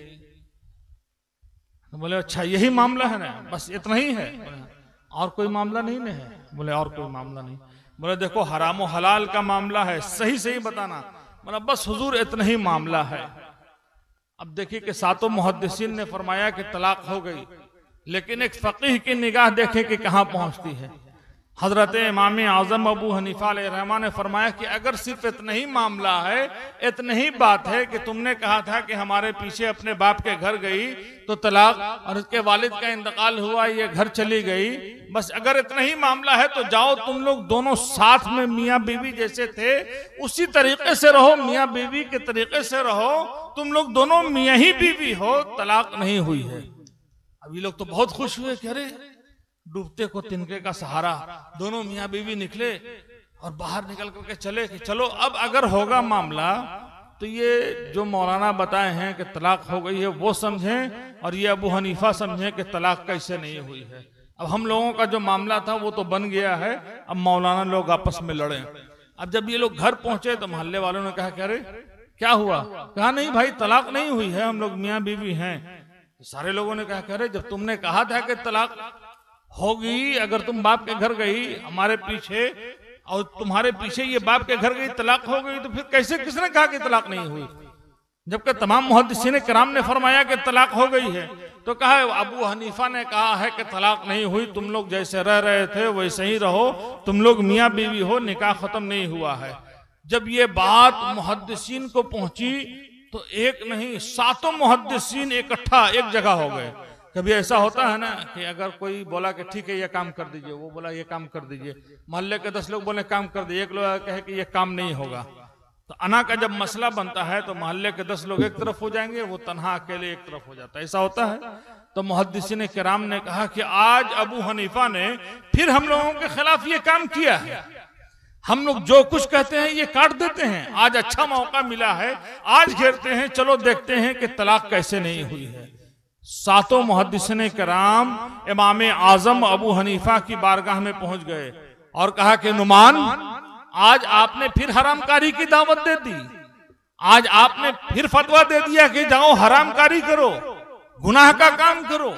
तो बोले अच्छा यही मामला है ना, बस इतना ही है, और कोई मामला नहीं ना है? बोले और कोई मामला नहीं। बोले देखो हराम और हलाल का मामला है, सही सही बताना। बोला बस हुजूर इतना ही मामला है। अब देखिए कि 7 मुहद्दिसीन ने फरमाया कि तलाक हो गई, लेकिन एक फकीह की निगाह देखे कि कहां पहुंचती है। हजरत इमाम आजम अबू हनीफा अलैहिर्रहमा ने फरमाया कि अगर सिर्फ इतना ही मामला है, इतनी ही बात है कि तुमने कहा था कि हमारे पीछे अपने बाप के घर गई तो तलाक, और उसके वालिद का इंतकाल हुआ, ये घर चली गई, बस अगर इतना ही मामला है तो जाओ तुम लोग दोनों साथ में मियाँ बीवी जैसे थे उसी तरीके से रहो, मियाँ बीवी के तरीके से रहो, तुम लोग दोनों मियाँ ही बीवी हो, तलाक नहीं हुई है। अभी लोग तो बहुत खुश हुए कि अरे डूबते को तिनके का सहारा, दोनों मियाँ बीवी निकले और बाहर निकल करके चले कि चलो अब अगर होगा मामला तो ये जो मौलाना बताए हैं कि तलाक हो गई है वो समझें, और ये अबू हनीफा समझें कि तलाक कैसे नहीं हुई है। अब हम लोगों का जो मामला था वो तो बन गया है, अब मौलाना लोग आपस में लड़े। अब जब ये लोग घर पहुंचे तो मोहल्ले वालों ने कहा कि अरे क्या हुआ? कहा नहीं भाई तलाक नहीं हुई है, हम लोग मियाँ बीवी हैं। सारे लोगों ने कहा कि अरे जब तुमने कहा था कि तलाक होगी, अगर तुम बाप के घर गई हमारे पीछे और तुम्हारे पीछे ये बाप के घर गई तलाक हो गई, तो फिर कैसे किसने कहा कि तलाक नहीं हुई? जबकि तमाम मुहद्दिसीन किराम ने फरमाया कि तलाक हो गई है। तो कहा अबू हनीफा ने कहा है कि तलाक नहीं हुई, तुम लोग जैसे रह रहे थे वैसे ही रहो, तुम लोग मियाँ बीवी हो, निकाह खत्म नहीं हुआ है। जब ये बात मुहद्दिसीन को पहुंची तो एक नहीं 7 मुहद्दिसीन इकट्ठा एक जगह हो गए। कभी ऐसा होता है ना कि अगर कोई बोला कि ठीक है ये काम कर दीजिए, वो बोला ये काम कर दीजिए, मोहल्ले के 10 लोग बोले काम कर दीजिए, एक लोग कहे कि ये काम नहीं होगा। तो अना का जब मसला बनता है तो मोहल्ले के 10 लोग एक तरफ हो जाएंगे, वो तन्हा अकेले एक तरफ हो जाता है, ऐसा होता है। तो मुहद्दिसीन किराम ने कहा कि आज अबू हनीफा ने फिर हम लोगों के खिलाफ ये काम किया है, हम लोग जो कुछ कहते हैं ये काट देते हैं, आज अच्छा मौका मिला है, आज घेरते हैं, चलो देखते हैं कि तलाक कैसे नहीं हुई है। 7 मुहद्दिसीन किराम इमाम आजम अबू हनीफा की बारगाह में पहुंच गए और कहा कि नुमान आज आपने फिर हरामकारी की दावत दे दी, आज आपने फिर फतवा दे दिया कि जाओ हरामकारी करो, गुनाह का काम करो।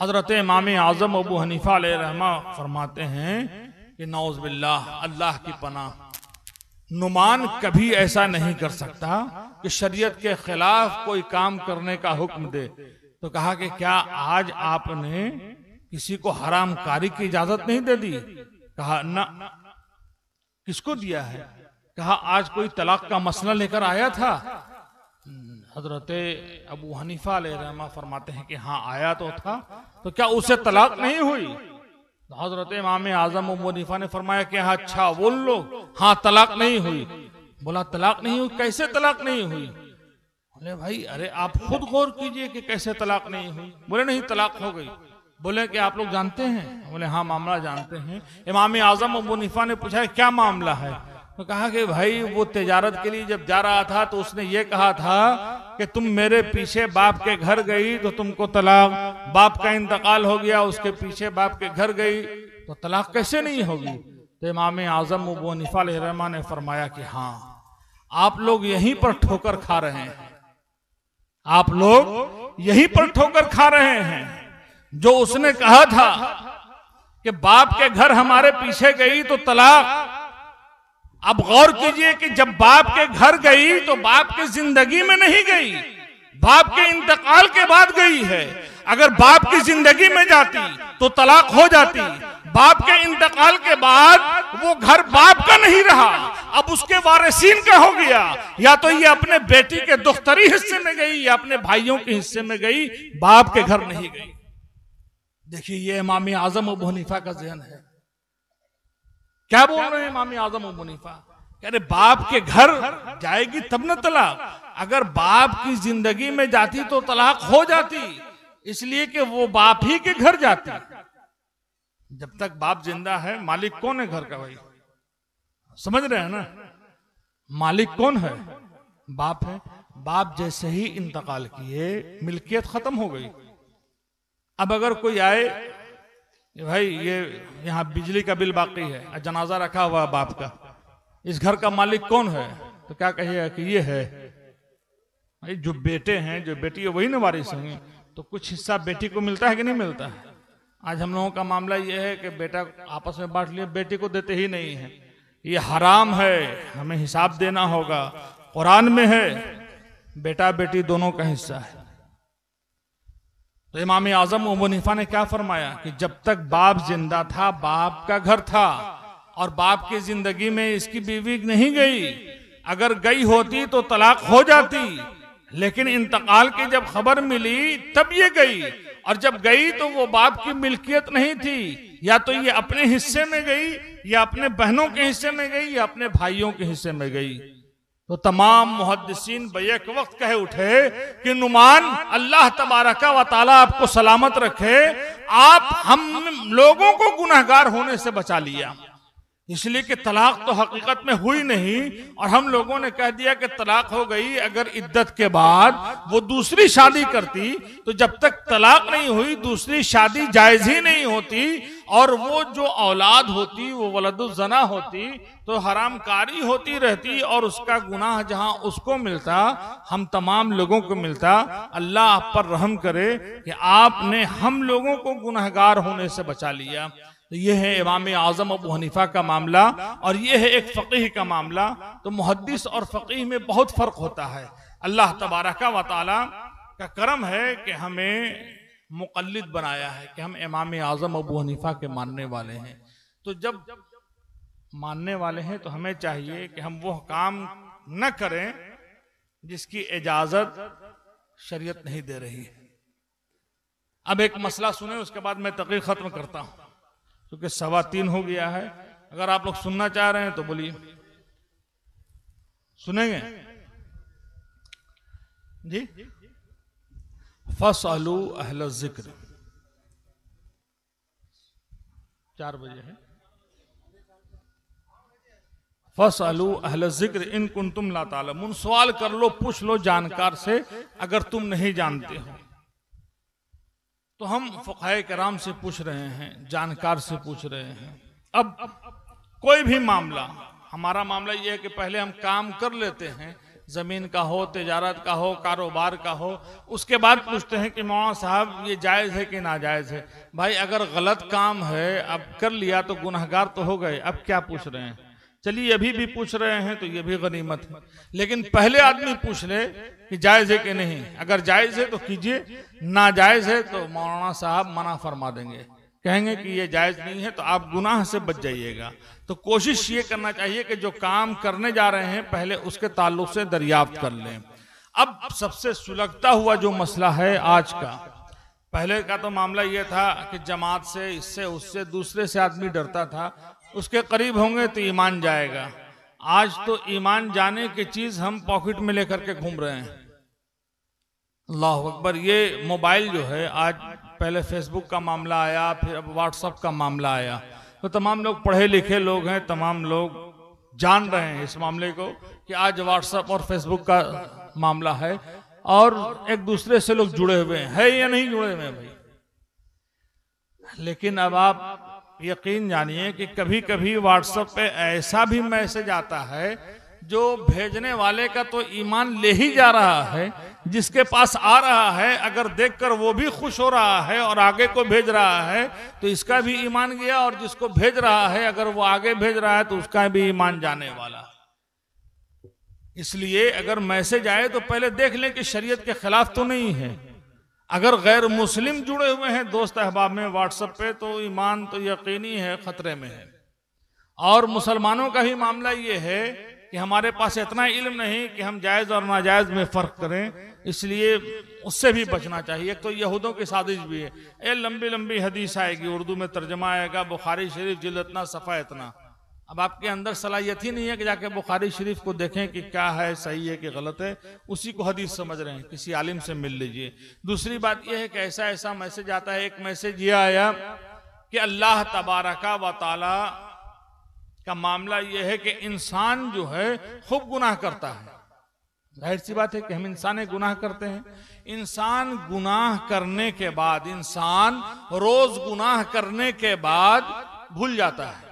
हजरत इमाम आजम अबू हनीफा अलैहिर्रहमा फरमाते हैं कि नौज़ बिल्लाह, अल्लाह की पनाह, नुमान कभी ऐसा नहीं कर सकता कि शरीयत के खिलाफ कोई काम करने का हुक्म दे। तो कहा कि क्या आज आपने किसी को हरामकारी की इजाजत नहीं दे दी? कहा ना। किसको दिया है? कहा आज कोई तलाक का मसला लेकर आया था। हजरत अबू हनीफा अलैहिर्रहमा फरमाते हैं कि हाँ आया तो था, तो क्या उसे तलाक नहीं हुई? तो हजरत इमाम आजम अबू हनीफा ने फरमाया कि हाँ अच्छा बोल लो, हाँ तलाक नहीं हुई। बोला तलाक नहीं हुई, कैसे तलाक नहीं हुई? बोले भाई अरे आप खुद गौर कीजिए कि कैसे तलाक नहीं हुई। बोले नहीं तलाक हो गई। बोले कि आप लोग जानते हैं? बोले हाँ मामला जानते हैं। इमाम आजम अबू हनीफा ने पूछा क्या मामला है? तो कहा कि भाई वो तिजारत के लिए जब जा रहा था तो उसने ये कहा था कि तुम मेरे पीछे बाप के घर गई तो तुमको तलाक, बाप का इंतकाल हो गया उसके पीछे बाप के घर गई तो तलाक कैसे नहीं होगी? तो इमाम आजम अबू हनीफा अलैहिर्रहमा ने फरमाया कि हाँ आप लोग यहीं पर ठोकर खा रहे हैं, आप लोग यहीं पर ठोकर खा रहे हैं। जो उसने कहा था कि बाप के घर हमारे पीछे गई तो तलाक, अब गौर कीजिए कि जब बाप के घर गई तो बाप की जिंदगी में नहीं गई, बाप के इंतकाल के बाद गई है। अगर बाप की जिंदगी में जाती तो तलाक हो जाती, बाप के इंतकाल के बाद वो घर बाप का नहीं रहा, अब उसके वारिसीन का हो गया। या तो ये अपने बेटी के दुख्तरी हिस्से में गई या अपने भाइयों के हिस्से में गई, बाप के घर नहीं गई। देखिए ये इमाम आजम अबू हनीफा का ज़हन है। क्या बोल रहे हैं इमाम आजम अबू हनीफा? अरे बाप के घर जाएगी तब न तलाक, अगर बाप की जिंदगी में जाती तो तलाक हो जाती, इसलिए कि वो बाप ही के घर जाती। जब तक बाप जिंदा है मालिक कौन है घर का? भाई समझ रहे हैं ना, मालिक कौन है? बाप है। बाप जैसे ही इंतकाल किए मिल्कियत खत्म हो गई। अब अगर कोई आए भाई ये यहाँ बिजली का बिल बाकी है, जनाजा रखा हुआ बाप का, इस घर का मालिक कौन है? तो क्या कहिएगा कि ये है। भाई जो बेटे हैं जो बेटी है वही ना वारिस होंगे, तो कुछ हिस्सा बेटी को मिलता है कि नहीं मिलता है? आज हम लोगों का मामला ये है कि बेटा आपस में बांट लिया, बेटी को देते ही नहीं है। ये हराम है, हमें हिसाब देना होगा। कुरान में है बेटा बेटी दोनों का हिस्सा है। तो इमाम आजम अबू हनीफा ने क्या फरमाया कि जब तक बाप जिंदा था बाप का घर था और बाप की जिंदगी में इसकी बीवी नहीं गई, अगर गई होती तो तलाक हो जाती, लेकिन इंतकाल की जब खबर मिली तब ये गई, और जब गई तो वो बाप की मिल्कियत नहीं थी, या तो ये अपने हिस्से में गई या अपने बहनों के हिस्से में गई या अपने भाइयों के हिस्से में गई। तो तमाम मुहद्दिसीन बैक वक्त कहे उठे कि नुमान अल्लाह तबारका व ताला आपको सलामत रखे, आप हम लोगों को गुनहगार होने से बचा लिया। इसलिए कि तलाक तो हकीकत में हुई नहीं, और हम लोगों ने कह दिया कि तलाक हो गई। अगर इद्दत के बाद वो दूसरी शादी करती तो जब तक तलाक नहीं हुई दूसरी शादी जायज ही नहीं होती, और वो जो औलाद होती वो वलदुज़्ज़ना होती तो हरामकारी होती रहती, और उसका गुनाह जहां उसको मिलता हम तमाम लोगों को मिलता। अल्लाह आप पर रहम करे कि आपने हम लोगों को गुनहगार होने से बचा लिया। तो ये है इमाम आजम अबू हनीफा का मामला, और ये है एक फ़क़ीह का मामला। तो मुहद्दिस और फ़क़ीह में बहुत फ़र्क होता है। अल्लाह तबारका व ताला का करम है कि हमें मुक़ल्लिद बनाया है, कि हम इमाम आजम अबू हनीफा के मानने वाले हैं। तो जब मानने वाले हैं तो हमें चाहिए कि हम वो काम न करें जिसकी इजाज़त शरीयत नहीं दे रही है। अब एक मसला सुने, उसके बाद मैं तक़रीर ख़त्म करता हूँ, क्योंकि 3:15 हो गया है। अगर आप लोग सुनना चाह रहे हैं तो बोलिए, सुनेंगे जी? फसअलू अहल ज़िक्र, 4 बजे है। फसअलू अहल ज़िक्र इन कुंतुम ला तालमून, सवाल कर लो, पूछ लो जानकार से अगर तुम नहीं जानते हो। तो हम फ़ुक़हाए किराम से पूछ रहे हैं, जानकार से पूछ रहे हैं। अब कोई भी मामला, हमारा मामला ये है कि पहले हम काम कर लेते हैं, ज़मीन का हो, तिजारत का हो, कारोबार का हो, उसके बाद पूछते हैं कि मौलाना साहब ये जायज़ है कि नाजायज़ है। भाई अगर गलत काम है अब कर लिया तो गुनहगार तो हो गए, अब क्या पूछ रहे हैं? चलिए अभी भी पूछ रहे हैं तो ये भी गनीमत है, लेकिन पहले आदमी पूछ ले कि जायज़ है कि नहीं। अगर जायज़ है तो कीजिए, नाजायज़ है तो मौलाना साहब मना फरमा देंगे, कहेंगे कि ये जायज़ नहीं है, तो आप गुनाह से बच जाइएगा। तो कोशिश ये करना चाहिए कि जो काम करने जा रहे हैं पहले उसके ताल्लुक से दरियाफ्त कर लें। अब सबसे सुलगता हुआ जो मसला है आज का, पहले का तो मामला ये था कि जमात से, इससे, उससे, दूसरे से आदमी डरता था, उसके करीब होंगे तो ईमान जाएगा। आज तो ईमान जाने की चीज हम पॉकेट में लेकर के घूम रहे हैं। अल्लाह अकबर। ये मोबाइल जो है, आज पहले फेसबुक का मामला आया, फिर अब व्हाट्सएप का मामला आया, तो तमाम लोग पढ़े लिखे लोग हैं, तमाम लोग जान रहे हैं इस मामले को कि आज व्हाट्सएप और फेसबुक का मामला है और एक दूसरे से लोग जुड़े हुए हैं या नहीं जुड़े हुए हैं भाई। लेकिन अब आप यकीन जानिए कि कभी कभी व्हाट्सएप पे ऐसा भी मैसेज आता है जो भेजने वाले का तो ईमान ले ही जा रहा है, जिसके पास आ रहा है अगर देखकर वो भी खुश हो रहा है और आगे को भेज रहा है तो इसका भी ईमान गया, और जिसको भेज रहा है अगर वो आगे भेज रहा है तो उसका भी ईमान जाने वाला। इसलिए अगर मैसेज आए तो पहले देख लें कि शरीयत के खिलाफ तो नहीं है। अगर गैर मुस्लिम जुड़े हुए हैं दोस्त अहबाब में व्हाट्सएप पे तो ईमान तो यकीनी है खतरे में है। और मुसलमानों का ही मामला ये है कि हमारे पास इतना इल्म नहीं कि हम जायज और नाजायज में फर्क करें, इसलिए उससे भी बचना चाहिए। एक तो यहूदों की साजिश भी है, ये लंबी लंबी हदीस आएगी, उर्दू में तर्जमा आएगा, बुखारी शरीफ जिल्द इतना, सफ़ा इतना। अब आपके अंदर सलाहियत ही नहीं है कि जाके बुखारी शरीफ को देखें कि क्या है, सही है कि गलत है, उसी को हदीस समझ रहे हैं। किसी आलिम से मिल लीजिए। दूसरी बात यह है कि ऐसा ऐसा मैसेज आता है। एक मैसेज ये आया कि अल्लाह तबारका व तआला का मामला यह है कि इंसान जो है खूब गुनाह करता है। जाहिर सी बात है कि हम इंसान गुनाह करते हैं। इंसान गुनाह करने के बाद, इंसान रोज गुनाह करने के बाद भूल जाता है,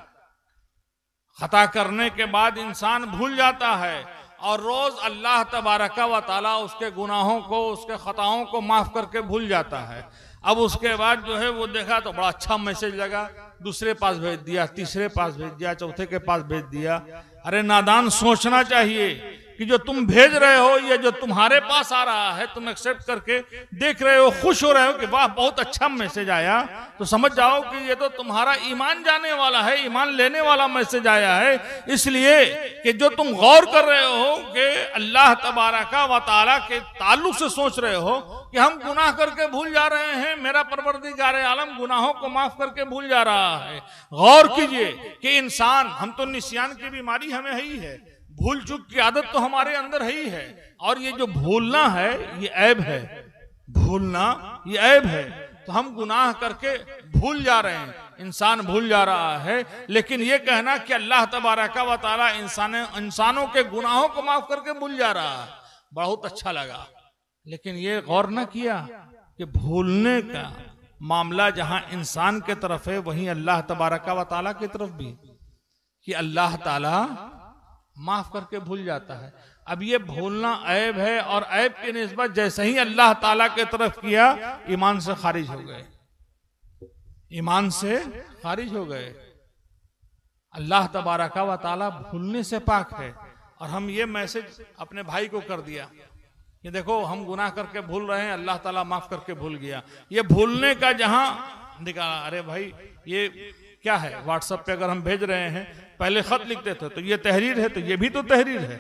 खता करने के बाद इंसान भूल जाता है, और रोज अल्लाह तबारका व तआला उसके गुनाहों को, उसके खताओं को माफ करके भूल जाता है। अब उसके बाद जो है वो देखा तो बड़ा अच्छा मैसेज लगा, दूसरे पास भेज दिया, तीसरे पास भेज दिया, चौथे के पास भेज दिया। अरे नादान, सोचना चाहिए कि जो तुम भेज रहे हो या जो तुम्हारे पास आ रहा है, तुम एक्सेप्ट करके देख रहे हो, खुश हो रहे हो कि वाह बहुत अच्छा मैसेज आया, तो समझ जाओ कि ये तो तुम्हारा ईमान जाने वाला है, ईमान लेने वाला मैसेज आया है। इसलिए कि जो तुम गौर कर रहे हो कि अल्लाह तबारका व तआला के ताल्लुक से सोच रहे हो कि हम गुनाह करके भूल जा रहे हैं, मेरा परवरदिगार आलम गुनाहों को माफ करके भूल जा रहा है। गौर कीजिए कि इंसान, हम तो निस्यान की बीमारी हमें है ही है, भूल चूक की आदत तो हमारे अंदर ही है, और ये जो भूलना है ये ऐब है, भूलना ये ऐब है। तो हम गुनाह करके भूल जा रहे हैं, इंसान भूल जा रहा है। लेकिन ये कहना कि अल्लाह तबारका व तआला इंसानों के गुनाहों को माफ करके भूल जा रहा है, बहुत अच्छा लगा। लेकिन ये गौर न किया कि भूलने का मामला जहां इंसान के तरफ है, वहीं अल्लाह तबारका व तआला की तरफ भी, कि अल्लाह ताला माफ करके भूल जाता है। अब ये भूलना ऐब है, और ऐब की निस्बत जैसे ही अल्लाह ताला के तरफ किया, ईमान से खारिज हो गए, ईमान से खारिज हो गए। अल्लाह तबारका व तआला भूलने से पाक है। और हम ये मैसेज अपने भाई को कर दिया कि देखो हम गुनाह करके भूल रहे हैं, अल्लाह ताला माफ करके भूल गया। ये भूलने का जहां निकाला, अरे भाई ये क्या है, व्हाट्सएप पे अगर हम भेज रहे हैं, पहले खत लिखते थे तो ये तहरीर है, तो ये भी तो तहरीर है।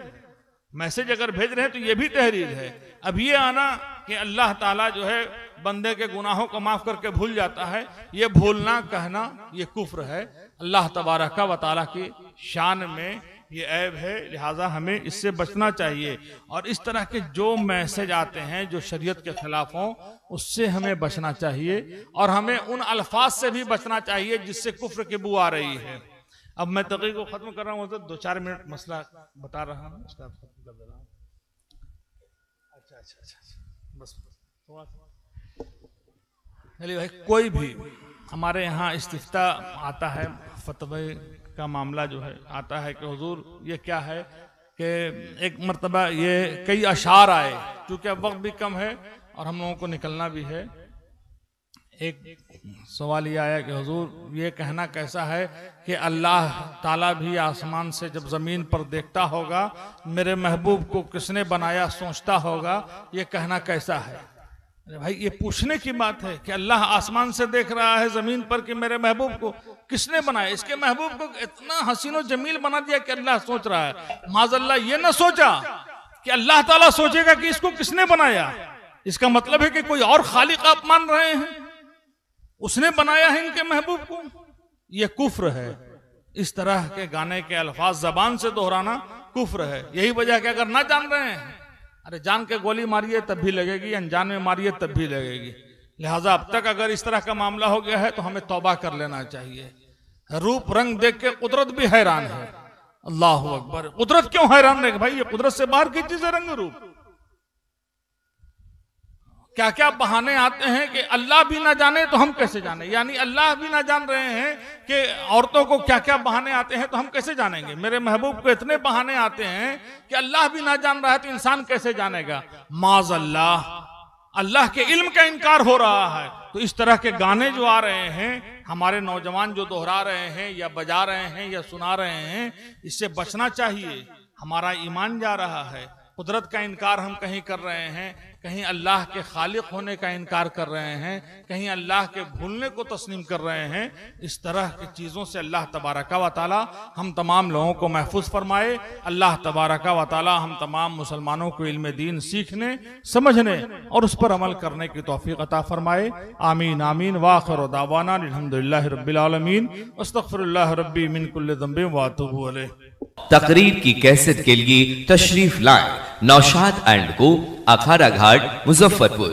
मैसेज अगर भेज रहे हैं तो ये भी तहरीर है। अब ये आना कि अल्लाह ताला जो है बंदे के गुनाहों को माफ करके भूल जाता है, ये भूलना कहना ये कुफ्र है, अल्लाह तबारका व तआला की शान में ये ऐब है। लिहाजा हमें इससे बचना चाहिए, और इस तरह के जो मैसेज आते हैं जो शरीयत के खिलाफ हों, उससे हमें बचना चाहिए, और हमें उन अल्फाज से भी बचना चाहिए जिससे कुफ्र की बू आ रही है। अब मैं तक़ी को खत्म कर रहा हूँ, तो 2-4 मिनट मसला बता रहा हूँ, उसका खत्म कर दे रहा हूँ। अच्छा, बस थोड़ा चलिए भाई। कोई भी हमारे यहाँ इस्तिफ्ता आता है, फतवे का मामला जो है आता है कि हुजूर ये क्या है, कि एक मर्तबा ये कई अशार आए, क्योंकि अब वक्त भी कम है और हम लोगों को निकलना भी है। एक सवाल ये आया कि हुजूर ये कहना कैसा है कि अल्लाह ताला भी आसमान से जब ज़मीन पर देखता होगा, मेरे महबूब को किसने बनाया सोचता होगा, ये कहना कैसा है। अरे भाई ये पूछने की बात है कि अल्लाह आसमान से देख रहा है ज़मीन पर कि मेरे महबूब को किसने बनाया। इसके महबूब को इतना हसीनो जमील बना दिया कि अल्लाह सोच रहा है। माज़अल्लाह ये ना सोचा कि अल्लाह ताला सोचेगा कि इसको किसने बनाया। इसका मतलब है कि कोई और खालिक आप मान रहे हैं, उसने बनाया है इनके महबूब को, यह कुफ्र है। इस तरह के गाने के अल्फाज जबान से दोहराना कुफ्र है। यही वजह कि अगर ना जान रहे हैं, अरे जान के गोली मारिए तब भी लगेगी, अनजान में मारिए तब भी लगेगी। लिहाजा अब तक अगर इस तरह का मामला हो गया है तो हमें तौबा कर लेना चाहिए। रूप रंग देख के कुदरत भी हैरान है। अल्लाह अकबर, कुदरत क्यों हैरान है भाई, ये कुदरत से बाहर की चीज है रंग रूप। क्या क्या बहाने आते हैं कि अल्लाह भी ना जाने तो हम कैसे जाने, यानी अल्लाह भी ना जान रहे हैं कि औरतों को क्या क्या बहाने आते हैं तो हम कैसे जानेंगे। मेरे महबूब को इतने बहाने आते हैं कि अल्लाह भी ना जान रहा है तो इंसान कैसे जानेगा। माज अल्लाह के इल्म का इनकार हो रहा है। तो इस तरह के गाने जो आ रहे हैं, हमारे नौजवान जो दोहरा रहे हैं या बजा रहे हैं या सुना रहे हैं, इससे बचना चाहिए। हमारा ईमान जा रहा है। कुदरत का इनकार हम कहीं कर रहे हैं, कहीं अल्लाह के खालिक होने का इनकार कर रहे हैं, कहीं अल्लाह के भूलने को तस्लीम कर रहे हैं। इस तरह की चीज़ों से अल्लाह तबारका व तआला हम तमाम लोगों को महफूज फरमाए। अल्लाह तबारका व तआला हम तमाम मुसलमानों को इल्म दीन सीखने, समझने और उस पर अमल करने की तौफीक अता फरमाए। आमीन आमीन। व आखिर दावाना अल्हम्दुलिल्लाहि रब्बिल आलमीन। अस्तगफिरुल्लाह रब्बी मिन कुल्लि ज़ंबिन व अतूबु अलैह। तकरीर की कैसेट के लिए तशरीफ लाएं नौशाद एंड को, अखाड़ा घाट, मुजफ्फरपुर।